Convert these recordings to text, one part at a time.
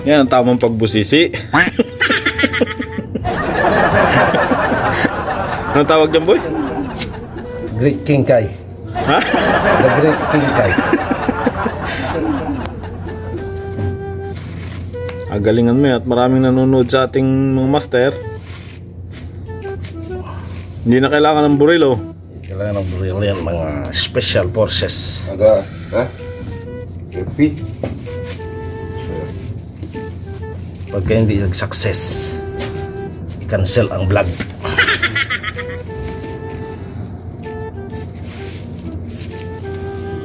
Yan ang tamang pagbusisi. Anong tawag dyan, boy? Great King Kai. Ha? The Great King Kai. Galingan mo at maraming nanonood sa ating mga master. Hindi na kailangan ng buril, oh. Kailangan ng buril yan, mga special forces. Ada, ha? Happy? Pagka hindi nag-success, i-cancel ang vlog.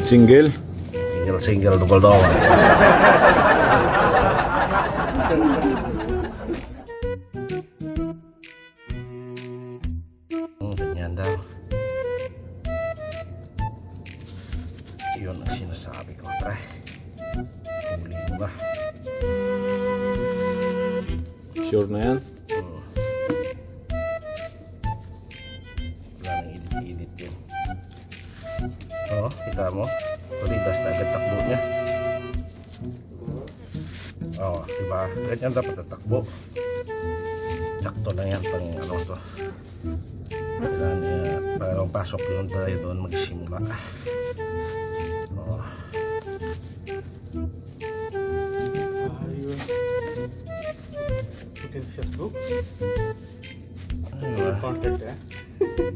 Single. Single, double. Ganyan daw. Yun ang sinasabi ko, pre. Huli mo ba? Sure na yan? Wala nang edit yun. Oo, kita mo? Tulidas na agad takbo niya. Oo, diba? Ganyan dapat tatakbo. Sakto lang yan pang ano to. Kailangan niya, parang pasok yun tayo doon magsimula. Oo. Facebook. Ano ba? Content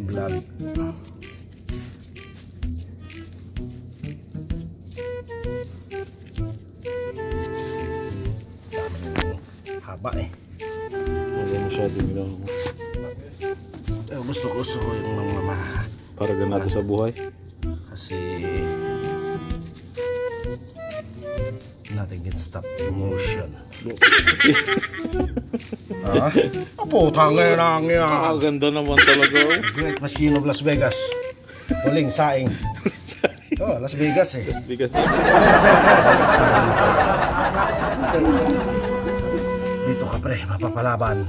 Vlog. Haba eh. Hindi masyadong ginawa mo. Gusto ko yung mga Para ganado sa buhay. kasi nothing can stop emotion. Putang ina nga. Ganda naman talaga. Great Machine of Las Vegas. Huling saing. Oh, Las Vegas eh. Bigas na. Dito ka pre, mapapalaban.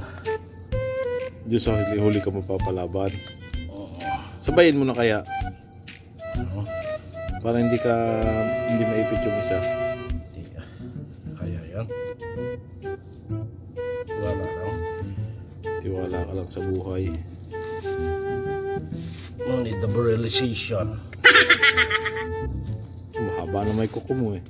Diyos sa huli ka mapapalaban. Sabayin mo na kaya. Para hindi maipit yung isa. Kaya yan. Wala lang. Tiwala ka lang sa buhay. No need the realization. Mahaba na may kuko mo eh.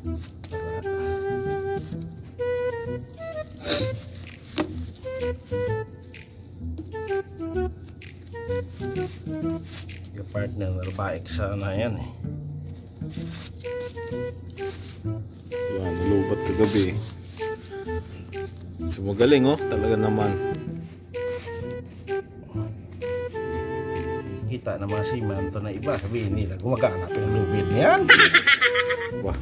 Yung partner na baik sana yan eh. Yan, nalubat kagabi. So magaling oh, talaga naman. Kita naman si Manto na iba, sabihin nila gumagana pa yung lubid niyan. Wah.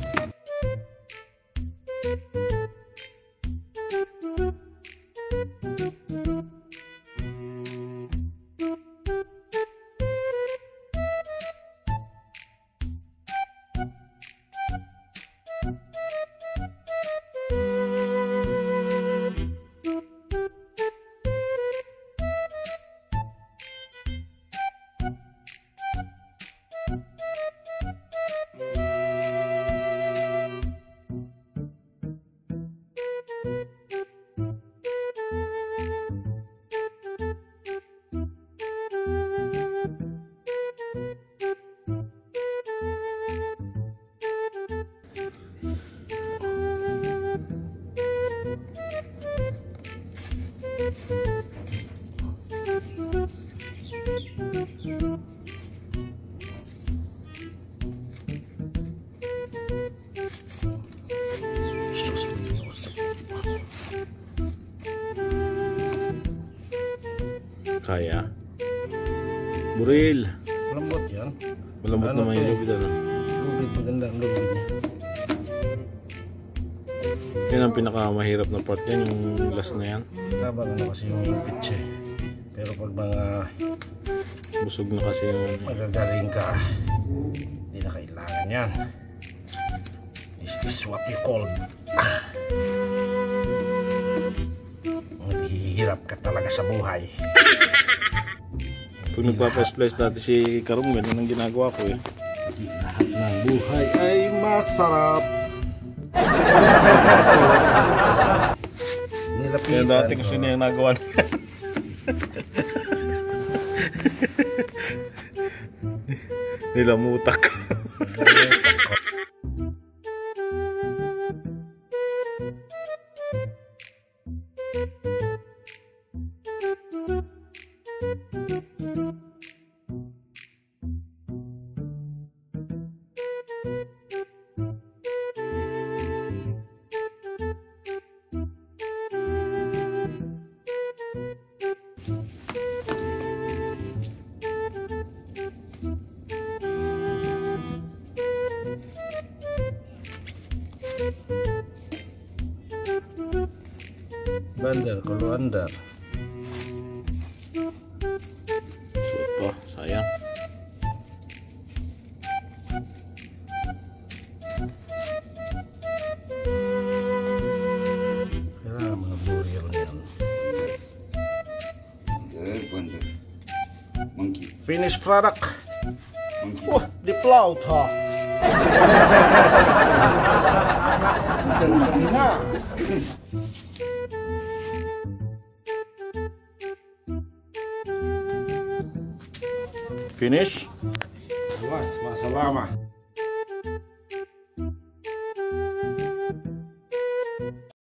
Kaya. Buril. Malambot yan. Malambot Ano naman to yung eh? lubid ano. Lubid, maganda ang lubid niya. Yan ang pinakamahirap na part yan, yung last na yan. Habang ano kasi yung pitch eh. Pero pag mga Busog na kasi yung magagaling ka, hindi na kailangan yan. This is what you call maghihirap ka talaga sa buhay. Pag nagpapa-splice dati si Karong, ganun ang ginagawa ko eh. Hindi lahat ng buhay ay masarap. nilapitan. Kaya dati gusto niya yung nagawa niya. Nilamutak. Bandar, kalau andar. Soto, sayang. Kailangan mga burger niyan. Bandar. Monkey. Finished product. Monkey. Oh, diplout ha. Finish? Mas, masalama.